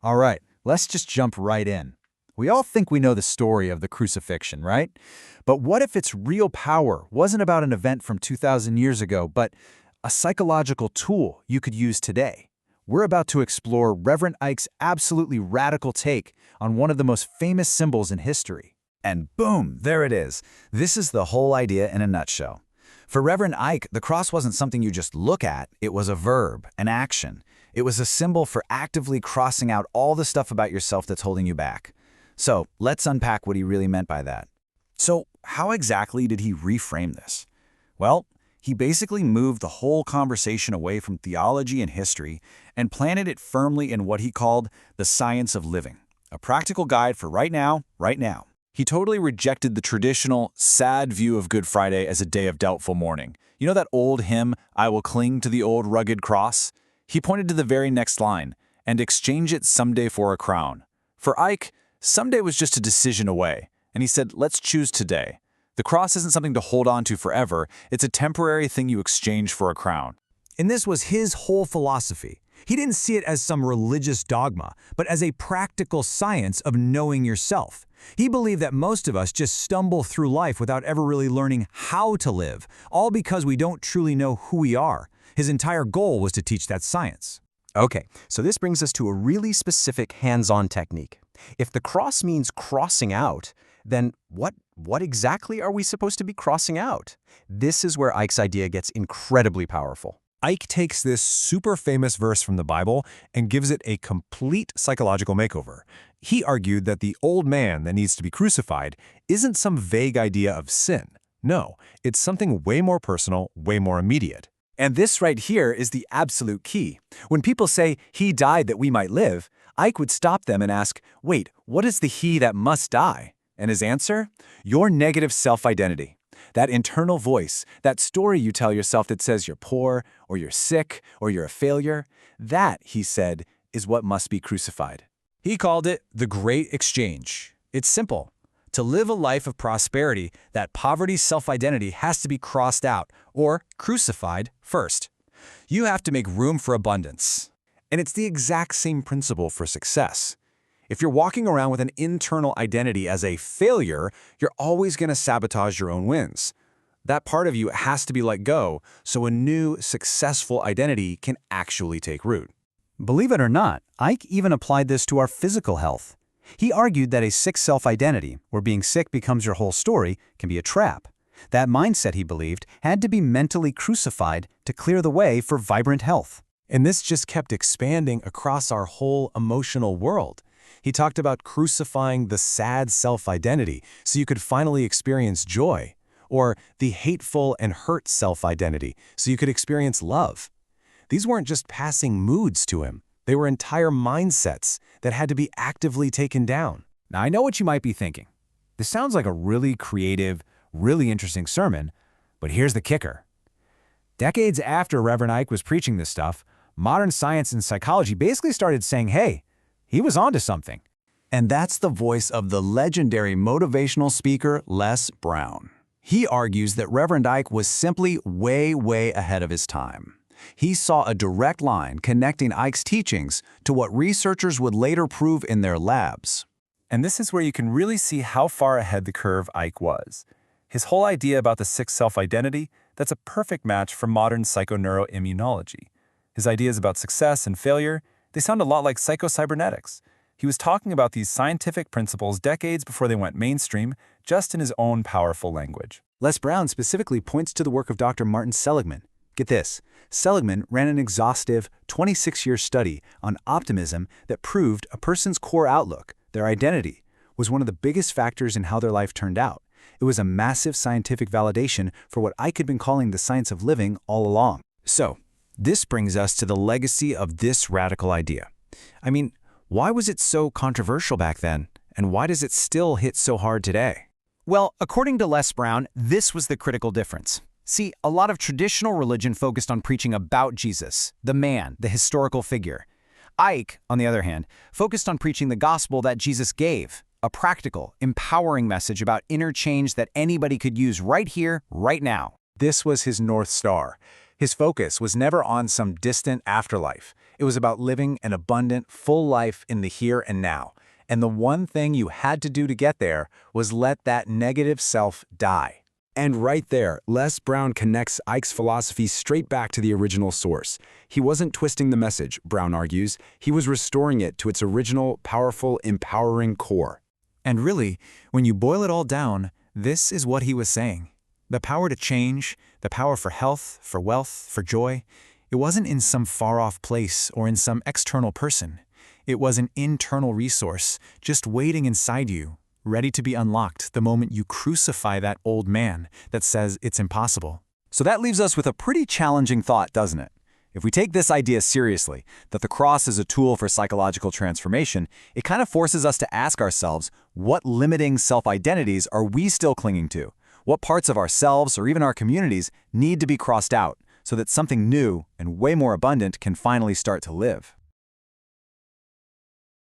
All right, let's just jump right in. We all think we know the story of the crucifixion, right? But what if its real power wasn't about an event from 2,000 years ago, but a psychological tool you could use today? We're about to explore Reverend Ike's absolutely radical take on one of the most famous symbols in history. And boom, there it is. This is the whole idea in a nutshell. For Reverend Ike, the cross wasn't something you just look at, it was a verb, an action. It was a symbol for actively crossing out all the stuff about yourself that's holding you back. So let's unpack what he really meant by that. So how exactly did he reframe this? Well, he basically moved the whole conversation away from theology and history and planted it firmly in what he called the science of living, a practical guide for right now, right now. He totally rejected the traditional, sad view of Good Friday as a day of doubtful mourning. You know that old hymn, "I will cling to the old rugged cross"? He pointed to the very next line, "and exchange it someday for a crown." For Ike, someday was just a decision away, and he said, let's choose today. The cross isn't something to hold on to forever, it's a temporary thing you exchange for a crown. And this was his whole philosophy. He didn't see it as some religious dogma, but as a practical science of knowing yourself. He believed that most of us just stumble through life without ever really learning how to live, all because we don't truly know who we are. His entire goal was to teach that science. Okay, so this brings us to a really specific hands-on technique. If the cross means crossing out, then what exactly are we supposed to be crossing out? This is where Ike's idea gets incredibly powerful. Ike takes this super famous verse from the Bible and gives it a complete psychological makeover. He argued that the old man that needs to be crucified isn't some vague idea of sin. No, it's something way more personal, way more immediate. And this right here is the absolute key. When people say, he died that we might live, Ike would stop them and ask, wait, what is the he that must die? And his answer? Your negative self-identity. That internal voice, that story you tell yourself that says you're poor, or you're sick, or you're a failure, that, he said, is what must be crucified. He called it the Great Exchange. It's simple. To live a life of prosperity, that poverty's self-identity has to be crossed out, or crucified, first. You have to make room for abundance. And it's the exact same principle for success. If you're walking around with an internal identity as a failure, you're always going to sabotage your own wins. That part of you has to be let go so a new, successful identity can actually take root. Believe it or not, Ike even applied this to our physical health. He argued that a sick self-identity, where being sick becomes your whole story, can be a trap. That mindset, he believed, had to be mentally crucified to clear the way for vibrant health. And this just kept expanding across our whole emotional world. He talked about crucifying the sad self-identity so you could finally experience joy, or the hateful and hurt self-identity so you could experience love. These weren't just passing moods to him. They were entire mindsets that had to be actively taken down. Now, I know what you might be thinking. This sounds like a really creative, really interesting sermon, but here's the kicker. Decades after Reverend Ike was preaching this stuff, modern science and psychology basically started saying, hey, he was onto something. And that's the voice of the legendary motivational speaker Les Brown. He argues that Reverend Ike was simply way ahead of his time. He saw a direct line connecting Ike's teachings to what researchers would later prove in their labs. And this is where you can really see how far ahead the curve Ike was. His whole idea about the sick self-identity, that's a perfect match for modern psychoneuroimmunology. His ideas about success and failure, they sound a lot like psychocybernetics. He was talking about these scientific principles decades before they went mainstream, just in his own powerful language. Les Brown specifically points to the work of Dr. Martin Seligman. Get this, Seligman ran an exhaustive 26-year study on optimism that proved a person's core outlook, their identity, was one of the biggest factors in how their life turned out. It was a massive scientific validation for what Ike had been calling the science of living all along. So, this brings us to the legacy of this radical idea. I mean, why was it so controversial back then, and why does it still hit so hard today? Well, according to Les Brown, this was the critical difference. See, a lot of traditional religion focused on preaching about Jesus, the man, the historical figure. Ike, on the other hand, focused on preaching the gospel that Jesus gave, a practical, empowering message about inner change that anybody could use right here, right now. This was his North Star. His focus was never on some distant afterlife. It was about living an abundant, full life in the here and now. And the one thing you had to do to get there was let that negative self die. And right there, Les Brown connects Ike's philosophy straight back to the original source. He wasn't twisting the message, Brown argues. He was restoring it to its original, powerful, empowering core. And really, when you boil it all down, this is what he was saying. The power to change, the power for health, for wealth, for joy, it wasn't in some far-off place or in some external person. It was an internal resource, just waiting inside you, ready to be unlocked the moment you crucify that old man that says it's impossible. So that leaves us with a pretty challenging thought, doesn't it? If we take this idea seriously, that the cross is a tool for psychological transformation, it kind of forces us to ask ourselves, what limiting self-identities are we still clinging to? What parts of ourselves or even our communities need to be crossed out so that something new and way more abundant can finally start to live?